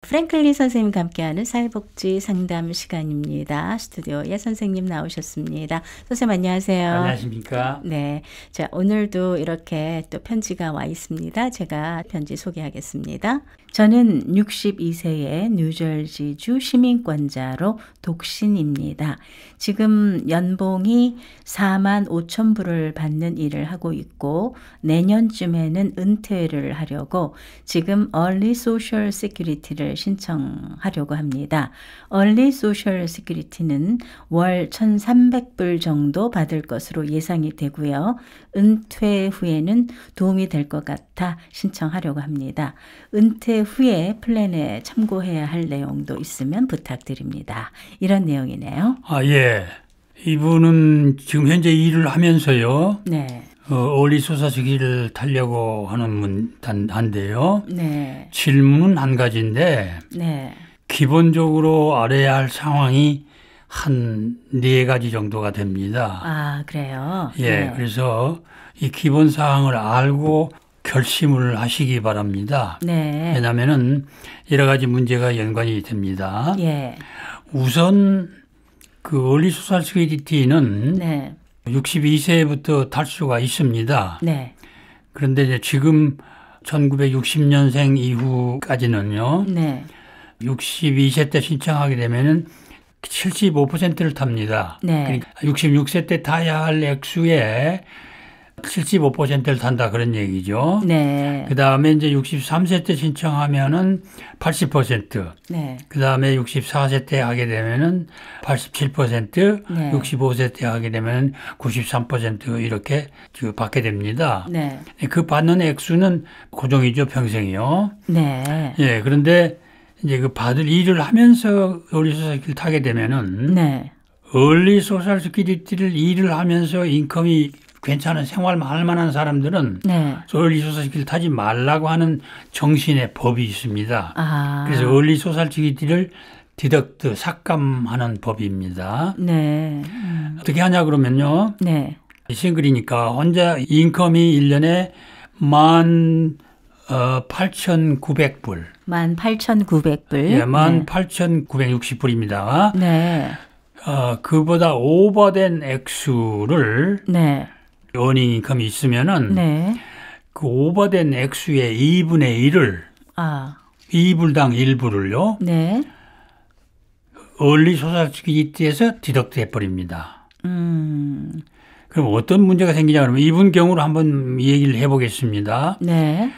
프랭클린 선생님과 함께하는 사회복지 상담 시간입니다. 스튜디오에 선생님 나오셨습니다. 선생님 안녕하세요. 안녕하십니까? 네, 자 오늘도 이렇게 또 편지가 와 있습니다. 제가 편지 소개하겠습니다. 저는 62세의 뉴저지주 시민권자로 독신입니다. 지금 연봉이 45,000불을 받는 일을 하고 있고 내년쯤에는 은퇴를 하려고 지금 Early Social Security를 신청하려고 합니다. Early Social Security는 월 1,300불 정도 받을 것으로 예상이 되고요. 은퇴 후에는 도움이 될 것 같아 신청하려고 합니다. 은퇴 후에 플랜에 참고해야 할 내용도 있으면 부탁드립니다. 이런 내용이네요. 예. 이분은 지금 현재 일을 하면서요. 네. 어리 소사시기를 타려고 하는 한데요. 네. 질문은 한 가지인데 네. 기본적으로 알아야 할 상황이 한 4가지 정도가 됩니다. 아, 그래요? 예. 네. 그래서 이 기본 사항을 알고 결심을 하시기 바랍니다. 네. 왜냐하면은 여러 가지 문제가 연관이 됩니다. 예. 우선 그 얼리 소셜 시큐리티는 네. 62세부터 탈 수가 있습니다. 네. 그런데 이제 지금 1960년생 이후까지는요. 네. 62세 때 신청하게 되면은 75%를 탑니다. 네. 그러니까 66세 때 타야 할 액수의 75%를 탄다 그런 얘기죠. 네. 그다음에 이제 63세 때 신청하면은 80%. 네. 그다음에 64세 때 하게 되면은 87%, 네. 65세 때 하게 되면 93% 이렇게 받게 됩니다. 네. 그 받는 액수는 고정이죠, 평생이요. 네. 예, 그런데 이제 그 받을 일을 하면서 얼리 소셜시큐리티를 타게 되면은 네. 얼리 소셜시큐리티를 일을 하면서 인컴이 괜찮은 생활만 할 만한 사람들은 네. 얼리 소셜시큐리티를 타지 말라고 하는 정신의 법이 있습니다. 아. 그래서 얼리 소셜시큐리티를 디덕트 삭감하는 법입니다. 네. 어떻게 하냐 그러면요. 네. 싱글이니까 혼자 인컴이 1년에 18,900불. 18,900불. 예, 18,960불입니다. 네. 그보다 오버된 액수를 네. 어닝 인컴이 있으면은 네. 그 오버된 액수의 2분의 1을 아. 2불당 1불을요. 네. 얼리 소셜시큐리티에서 디덕트 해버립니다. 그럼 어떤 문제가 생기냐 그러면 이분 경우로 한번 얘기를 해보겠습니다. 네.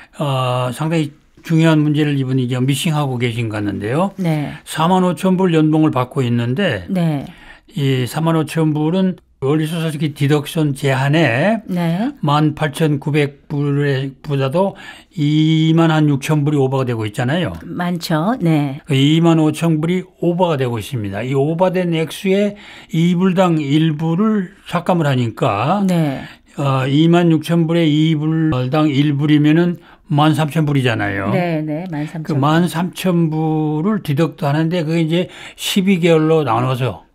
상당히 중요한 문제를 이분이 이제 미싱하고 계신 것 같는데요. 네. 45,000불 연봉을 받고 있는데 네. 이 45,000불은 얼리 소셜시큐리티 디덕션 제한에 네. 18,900불보다도 26,000불이 오버가 되고 있잖아요. 많죠. 네. 25,000불이 오버가 되고 있습니다. 이 오버된 액수의 2불당 1불을 삭감을 하니까 네. 26,000불에 2불당 1불이면은 13,000불이잖아요. 네, 네. 13,000불. 그 13,000불을 디덕트 하는데 그게 이제 12개월로 나누어서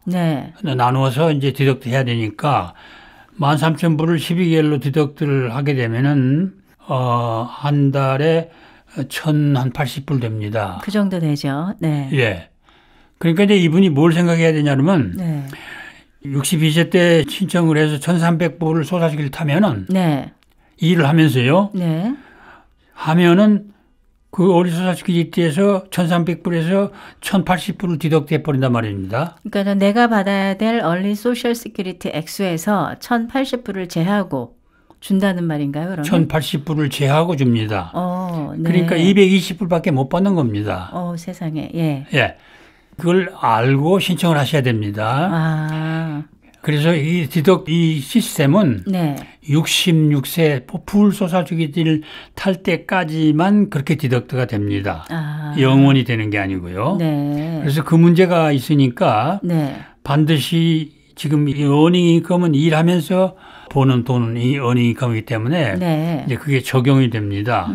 이제 디덕트 해야 되니까 13,000불을 12개월로 디덕트를 하게 되면은 한 달에 1,080불 됩니다. 그 정도 되죠. 네. 예. 그러니까 이제 이분이 뭘 생각해야 되냐면 네. 62세 때 신청을 해서 1,300불을 소사시키를 타면은 네. 일을 하면서요. 네. 하면은 그 어리 소셜시큐리티에서 1,300불에서 1,080불을 디덕트 해버린단 말입니다. 그러니까 내가 받아야 될 얼리 소셜 시큐리티 액수에서 1,080불을 제하고 준다는 말인가요, 그러면? 1,080불을 제하고 줍니다. 네. 그러니까 220불밖에 못 받는 겁니다. 세상에. 예. 예. 그걸 알고 신청을 하셔야 됩니다. 아. 그래서 이 시스템은 네. 66세 풀 소셜시큐리티를 탈 때까지만 그렇게 디덕트가 됩니다. 영원히 되는 게 아니고요. 네. 그래서 그 문제가 있으니까 네. 반드시 지금 이 어닝 인컴은 일하면서 버는 돈은 이 어닝 인컴이기 때문에 네. 이제 그게 적용이 됩니다.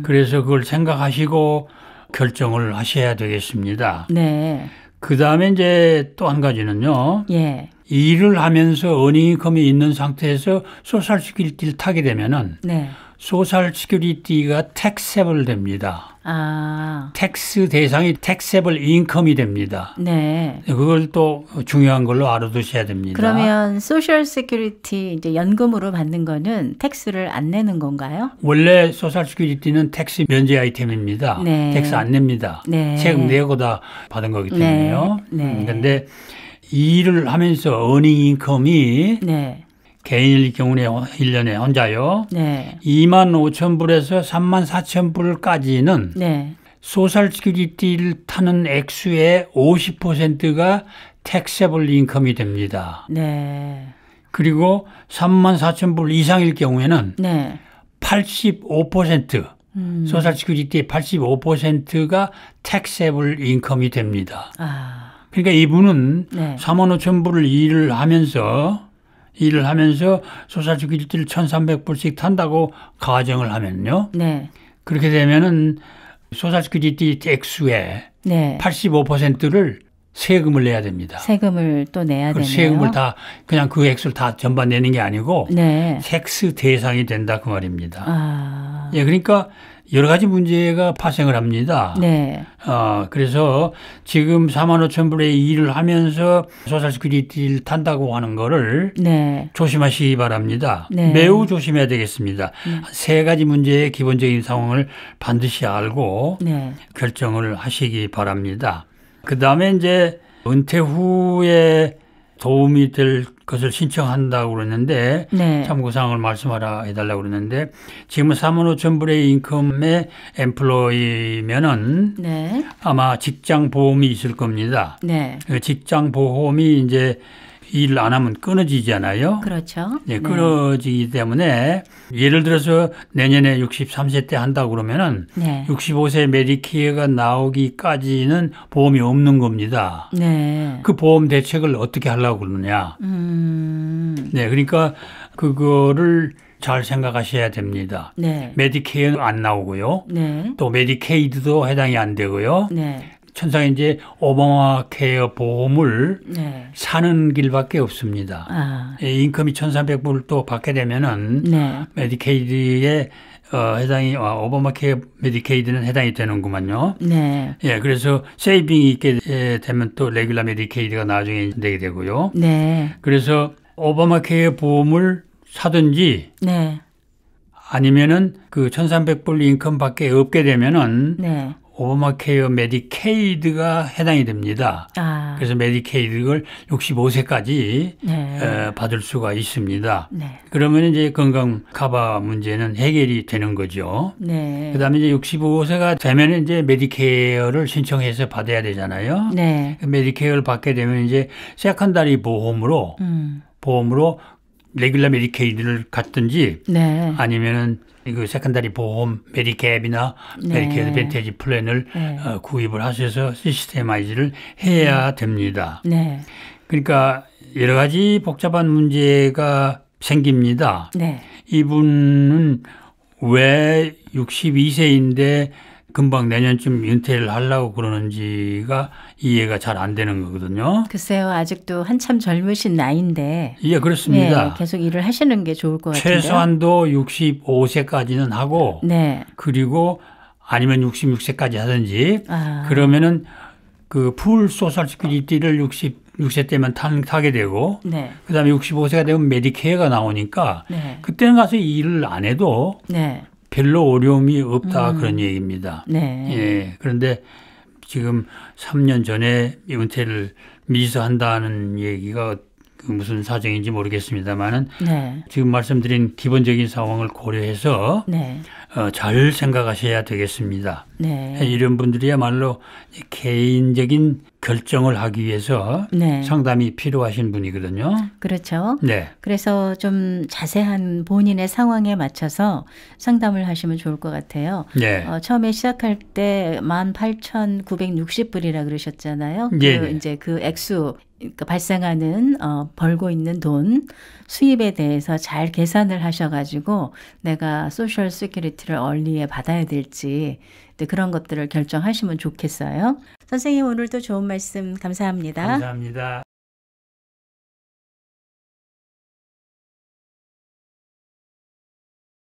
그래서 그걸 생각하시고 결정을 하셔야 되겠습니다. 네. 그 다음에 이제 또 한 가지는요. 예. 일을 하면서 어닝 인컴이 있는 상태에서 소셜시큐리티를 타게 되면은 네. 소셜 시큐리티가 텍세블 됩니다. 텍스 대상이 텍세블 인컴이 됩니다. 네. 그걸 또 중요한 걸로 알아두셔야 됩니다. 그러면 소셜 시큐리티 이제 연금으로 받는 거는 텍스를 안 내는 건가요? 원래 소셜 시큐리티는 텍스 면제 아이템입니다. 네. 텍스 안 냅니다. 네. 세금 내고 다 받은 거기 때문에요. 그런데 일을 하면서 어닝 인컴이 네. 개인일 경우에 1년에 혼자요. 네. 25,000불에서 34,000불까지는 네. 소셜 시큐리티를 타는 액수의 50%가 텍세블 인컴이 됩니다. 네. 그리고 34,000불 이상일 경우에는 네. 85% 소셜 시큐리티의 85%가 텍세블 인컴이 됩니다. 그러니까 이분은 네. 45,000불을 일을 하면서 소셜 시큐리티를 1,300불씩 탄다고 가정을 하면요. 네. 그렇게 되면은 소셜 시큐리티 액수의 네. 85%를 세금을 내야 됩니다. 세금을 또 내야 되네요. 세금을 다 그냥 그 액수를 다 전반 내는 게 아니고 네. 텍스 대상이 된다 그 말입니다. 예, 그러니까 여러 가지 문제가 발생을 합니다. 네. 그래서 지금 45,000불의 일을 하면서 소셜 시큐리티를 탄다고 하는 거를 네. 조심하시기 바랍니다. 네. 매우 조심해야 되겠습니다. 세 가지 문제의 기본적인 상황을 반드시 알고 네. 결정을 하시기 바랍니다. 그다음에 이제 은퇴 후에 도움이 될 것을 신청한다고 그러는데 네. 참고사항을 말씀하라 해달라고 그러는데 지금은 45,000불의 인컴의 엠플로이면은 네. 아마 직장 보험이 있을 겁니다. 네. 그 직장 보험이 이제 일을 안 하면 끊어지잖아요. 그렇죠. 네, 끊어지기 때문에 예를 들어서 내년에 63세 때 한다고 그러면은 네. 65세 메디케어가 나오기까지는 보험이 없는 겁니다. 네. 그 보험 대책을 어떻게 하려고 그러느냐. 네, 그러니까 그거를 잘 생각하셔야 됩니다. 네. 메디케어는 안 나오고요. 네. 또 메디케이드도 해당이 안 되고요. 네. 천상에 이제 오바마 케어 보험을 네. 사는 길밖에 없습니다. 인컴이 1,300불 또 받게 되면은 네. 메디케이드에 해당이 오바마 케어 메디케이드는 해당이 되는구만요. 네. 예, 그래서 세이빙이 있게 되면 또 레귤러 메디케이드가 나중에 되게 되고요. 네. 그래서 오바마 케어 보험을 사든지 네. 아니면은 그 1,300불 인컴밖에 없게 되면은 네. 오바마 케어 메디케이드가 해당이 됩니다. 그래서 메디케이드를 65세까지 네. 받을 수가 있습니다. 네. 그러면 이제 건강 카바 문제는 해결이 되는 거죠. 네. 그다음에 이제 65세가 되면 이제 메디케어를 신청해서 받아야 되잖아요. 네. 메디케어를 받게 되면 이제 세컨다리 보험으로 레귤러 메디케이드를 갖든지 네. 아니면은 그 세컨다리 보험 메디캡이나 메디케어 어드밴티지 플랜을 구입을 하셔서 시스테마이즈를 해야 됩니다. 네. 그러니까 여러 가지 복잡한 문제가 생깁니다. 네. 이분은 왜 62세인데 금방 내년쯤 은퇴를 하려고 그러는지가 이해가 잘 안 되는 거거든요. 글쎄요. 아직도 한참 젊으신 나이인데. 예, 그렇습니다. 네, 계속 일을 하시는 게 좋을 것 같은데요. 최소한도 65세까지는 하고 네. 그리고 아니면 66세까지 하든지 그러면은 그 풀 소셜 시큐리티를 66세 때만 타게 되고 네. 그다음에 65세가 되면 메디케어가 나오니까 네. 그때는 가서 일을 안 해도 네. 별로 어려움이 없다 그런 얘기입니다. 네. 예. 그런데 지금 3년 전에 은퇴를 미리서 한다는 얘기가 그 무슨 사정인지 모르겠습니다만은 네. 지금 말씀드린 기본적인 상황을 고려해서 네. 잘 생각하셔야 되겠습니다. 네. 이런 분들이야말로 개인적인 결정을 하기 위해서 네. 상담이 필요하신 분이거든요. 그렇죠. 네. 그래서 좀 자세한 본인의 상황에 맞춰서 상담을 하시면 좋을 것 같아요. 네. 처음에 시작할 때 18,960불이라 그러셨잖아요. 네. 이제 그 액수 그러니까 발생하는 벌고 있는 돈 수입에 대해서 잘 계산을 하셔가지고 내가 소셜 시큐리티를 얼리에 받아야 될지 그런 것들을 결정하시면 좋겠어요. 선생님 오늘도 좋은 말씀 감사합니다. 감사합니다.